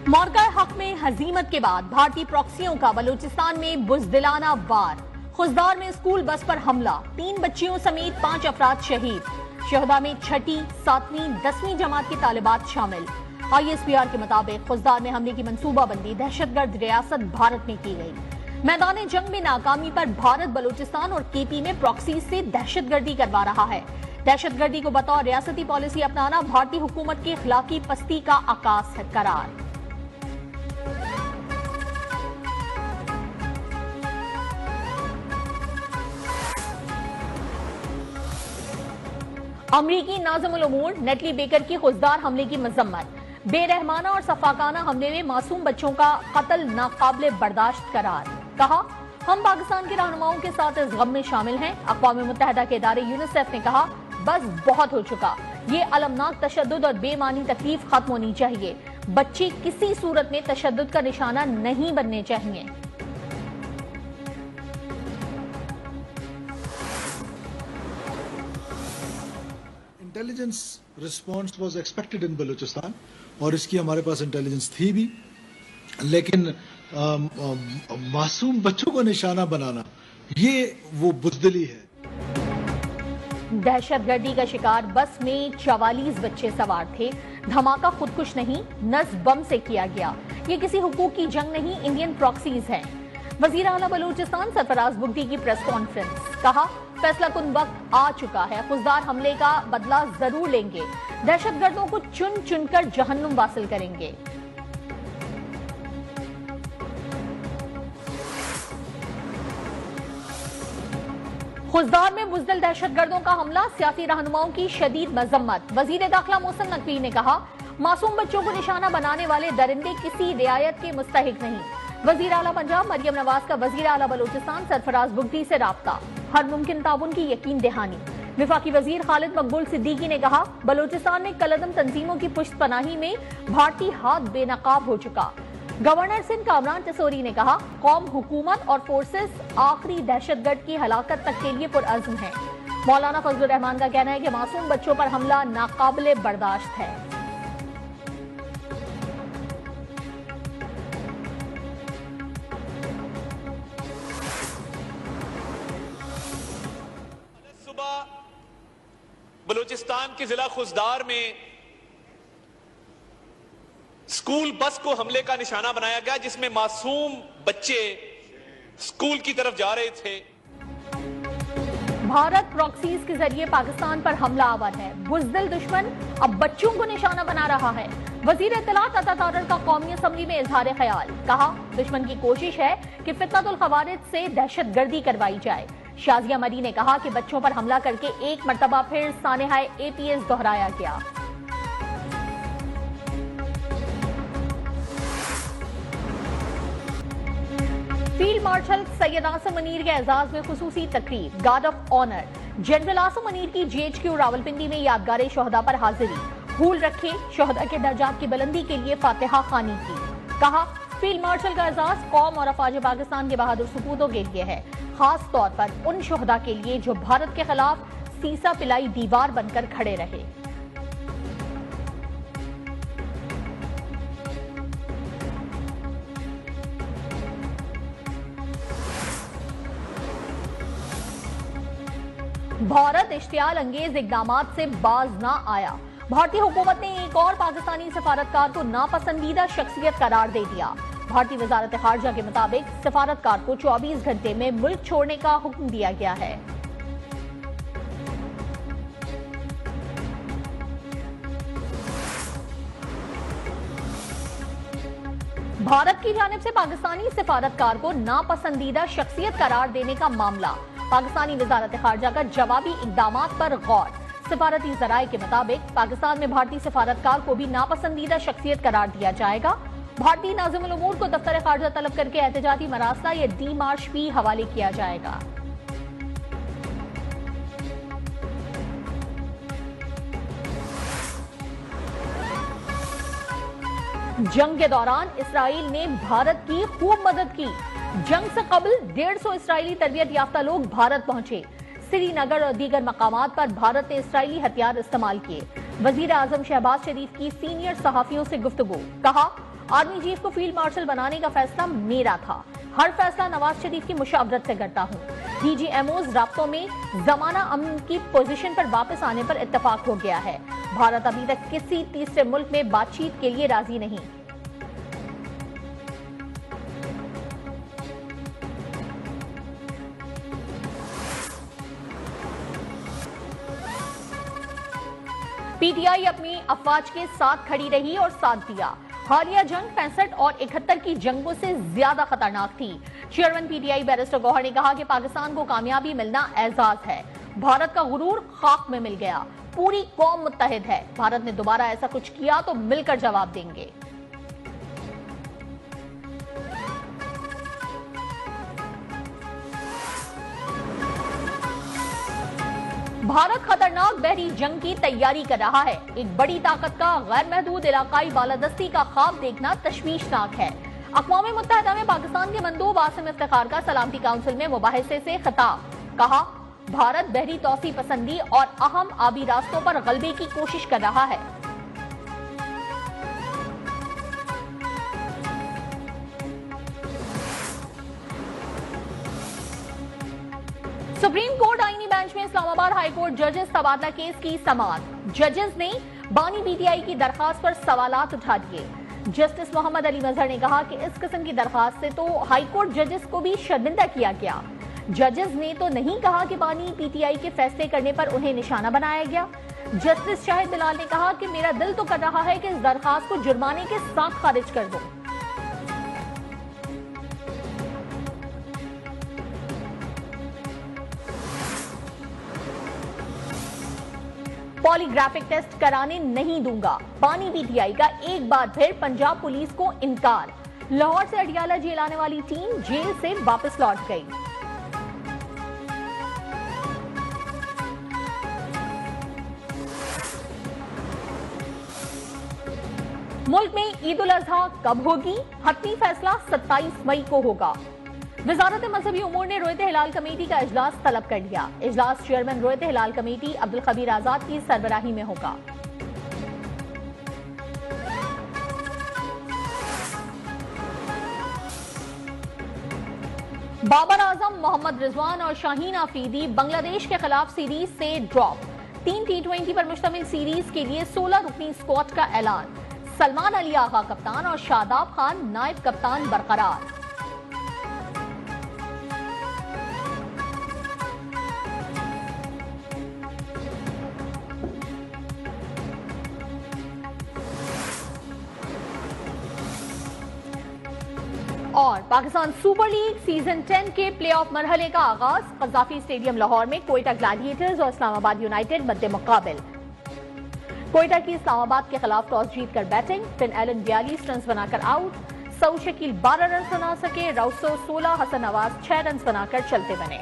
मौरका हक में हजीमत के बाद भारतीय प्रॉक्सियों का बलूचिस्तान में बुजदिलाना वार। खुजदार में स्कूल बस पर हमला, 3 बच्चियों समेत 5 अफराद शहीद। शहदा में 6ठी, 7वीं, 10वीं जमात की तालिबात शामिल। ISPR के मुताबिक खुजदार में हमले की मंसूबाबंदी दहशतगर्द रियासत भारत में की गई। मैदान जंग में नाकामी पर भारत बलूचिस्तान और KP में प्रॉक्सी से दहशतगर्दी करवा रहा है। दहशतगर्दी को बतौर रियासती पॉलिसी अपनाना भारतीय हुकूमत की इखलाकी पस्ती का आकाश है करार। अमरीकी नाज़िमुल उमूर नेटली बेकर की खुजदार हमले की मजम्मत। बेरहमाना और सफाकाना हमले में मासूम बच्चों का कत्ल नाकाबिले बर्दाश्त करार। कहा, हम पाकिस्तान के रहनुमाओं के साथ इस गम में शामिल हैं। अक़वाम मुत्तहिदा के इदारे यूनिसेफ ने कहा, बस बहुत हो चुका। ये अलमनाक तशद्दुद और बेमानी तकलीफ खत्म होनी चाहिए। बच्चे किसी सूरत में तशद्दुद का निशाना नहीं बनने चाहिए। Intelligence response was expected in Balochistan और इसकी हमारे पास इंटेलिजेंस थी भी, लेकिन मासूम बच्चों को निशाना बनाना ये वो बुज़दिली है। दहशतगर्दी का शिकार बस में 44 बच्चे सवार थे। धमाका खुदकुश नहीं, नस्ब बम से किया गया। ये किसी हुकूक की जंग नहीं, इंडियन प्रॉक्सीज हैं। वजीर आला बलूचिस्तान सरफराज बुगटी की प्रेस कॉन्फ्रेंस। कहा, फैसला कुन वक्त आ चुका है। खुजदार हमले का बदला जरूर लेंगे। दहशतगर्दों को चुन चुनकर जहन्नुम वासिल करेंगे। खुजदार में बुज़दिल दहशतगर्दों का हमला, सियासी रहनुमाओं की शदीद मजम्मत। वजीर दाखिला मोहसिन नकवी ने कहा, मासूम बच्चों को निशाना बनाने वाले दरिंदे किसी रियायत के मुस्तहिक नहीं। वजीर आला पंजाब मरियम नवाज का वजीर आला बलूचिस्तान सरफराज बुगटी से राब्ता, हर मुमकिन ताउन की यकीन दहानी। विफाकी वजीर खालिद मकबूल सिद्दीकी ने कहा, बलूचिस्तान में कलअदम तंजीमों की पुश्त पनाही में भारतीय हाथ बेनकाब हो चुका। गवर्नर सिंध कामरान तसोरी ने कहा, कौम, हुकूमत और फोर्सेस आखिरी दहशतगर्द की हलाकत तक के लिए पुरअज़्म है। मौलाना फजलुर रहमान का कहना है कि मासूम बच्चों पर हमला नाकाबिले बर्दाश्त है। बलूचिस्तान के जिला खुजदार में स्कूल बस को हमले का निशाना बनाया गया, जिसमें मासूम बच्चे स्कूल की तरफ जा रहे थे। भारत प्रॉक्सीज के जरिए पाकिस्तान पर हमला आवर है। बुज़दिल दुश्मन अब बच्चों को निशाना बना रहा है। वजीर इत्तलात अता तारर का कौमी असम्बली में इजहार ख्याल। कहा, दुश्मन की कोशिश है कि फितनतुल खवारिज से दहशतगर्दी करवाई जाए। शाजिया मरी ने कहा कि बच्चों पर हमला करके एक मर्तबा फिर सानेहाए APS दोहराया गया। फील्ड मार्शल सैयद आसिम मुनीर के एजाज में खुसूसी तकरीब, guard of honour. General Asim Munir की GHQ रावलपिंडी में यादगार शोहदा पर हाजिरी। भूल रखे शोहदा के दर्जात की बुलंदी के लिए फातिहा खानी की। कहा, फील्ड मार्शल का एजाज कौम और अफवाज पाकिस्तान के बहादुर सपूतों के लिए है, खास तौर पर उन शोहदा के लिए जो भारत के खिलाफ सीसा पिलाई दीवार बनकर खड़े रहे। भारत इश्तियाल अंगेज इकदामात से बाज ना आया। भारतीय हुकूमत ने एक और पाकिस्तानी सफारतकार को नापसंदीदा शख्सियत करार दे दिया। भारतीय वजारत खारजा के मुताबिक सफारतकार को 24 घंटे में मुल्क छोड़ने का हुक्म दिया गया है। भारत की जानिब से पाकिस्तानी सफारतकार को नापसंदीदा शख्सियत करार देने का मामला, पाकिस्तानी वजारत खारजा का जवाबी इकदामात पर गौर। सफारती जराये के मुताबिक पाकिस्तान में भारतीय सफारतकार को भी नापसंदीदा शख्सियत करार दिया जाएगा। भारतीय नाज़िमुल उमूर को दफ्तर खारजा तलब करके एहतजाजी मरासला या डी मार्च भी हवाले किया जाएगा। जंग के दौरान इसराइल ने भारत की खूब मदद की। जंग से कबल 150 इसराइली तरबियत याफ्ता लोग भारत पहुंचे। श्रीनगर और दीगर मकामात पर भारत ने इसराइली हथियार इस्तेमाल किए। वजीर आजम शहबाज शरीफ की सीनियर सहाफियों से गुफ्तगू, कहा आर्मी चीफ को फील्ड मार्शल बनाने का फैसला मेरा था। हर फैसला नवाज शरीफ की मुशावरत से करता हूँ। डीजीएमओज राब्तों में जमाना अमन की पोजीशन पर वापस आने पर इत्तेफाक हो गया है। भारत अभी तक किसी तीसरे मुल्क में बातचीत के लिए राजी नहीं। पीटीआई अपनी अफवाज के साथ खड़ी रही और साथ दिया। हालिया जंग 65 और 71 की जंगों से ज्यादा खतरनाक थी। चेयरमैन पीटीआई बैरिस्टर गौहर ने कहा कि पाकिस्तान को कामयाबी मिलना एजाज है। भारत का गुरूर खाक में मिल गया। पूरी कौम मुत्तहिद है। भारत ने दोबारा ऐसा कुछ किया तो मिलकर जवाब देंगे। भारत खतरनाक बहरी जंग की तैयारी कर रहा है। एक बड़ी ताकत का गैर महदूद इलाकाई बालादस्ती का ख्वाब देखना तशवीशनाक है। अक़वाम मुत्तहिदा में पाकिस्तान के मंदूब आसिम इफ्तिखार का सलामती काउंसिल में मुबाहिसे से खिताब। कहा, भारत बहरी तौसी पसंदी और अहम आबी रास्तों पर गलबे की कोशिश कर रहा है। सुप्रीम कोर्ट आईनी बेंच में इस्लामाबाद हाई कोर्ट जजेस तबादला केस की समाअत। जजेस ने बानी पीटीआई की दरखास्त पर सवालात उठा दिए। जस्टिस मोहम्मद अली मजहर ने कहा कि इस किस्म की दरखास्त से तो हाई कोर्ट जजेस को भी शर्मिंदा किया गया। जजेस ने तो नहीं कहा कि बानी पीटीआई के फैसले करने पर उन्हें निशाना बनाया गया। जस्टिस शाहिद बिलाल ने कहा कि मेरा दिल तो कर रहा है कि इस दरखास्त को जुर्माने के साथ खारिज कर दो। पॉलीग्राफिक टेस्ट कराने नहीं दूंगा। बानी पीटीआई का एक बार फिर पंजाब पुलिस को इनकार। लाहौर से अडियाला जेल आने वाली टीम जेल से वापस लौट गई। मुल्क में ईद उल अजहा कब होगी? हतमी फैसला 27 मई को होगा। वजारत मजहबी उमूर ने रोयत हिलाल कमेटी का इजलास तलब कर लिया। इजलास चेयरमैन रोयत हिलाल कमेटी अब्दुल खबीर आजाद की सरबराही में होगा। बाबर आजम, मोहम्मद रिजवान और शाहीन आफरीदी बांग्लादेश के खिलाफ सीरीज से ड्रॉप। 3 T20 पर मुश्तमिल सीरीज के लिए 16 रुकनी स्क्वाड का ऐलान। सलमान अली आगा कप्तान और शादाब खान नायब कप्तान बरकरार। और पाकिस्तान सुपर लीग सीजन 10 के प्लेऑफ मरहले का आगाज। कज़ाफी स्टेडियम लाहौर में कोयटा ग्लैडिएटर्स और इस्लामाबाद यूनाइटेड मद्दे मुकाबिल। कोयटा की इस्लामाबाद के खिलाफ टॉस जीतकर बैटिंग। फिन एलन 42 रन बनाकर आउट। सऊद शकील 12 रन बना सके। राउसो 16, हसन नवाज 6 रन बनाकर चलते बने।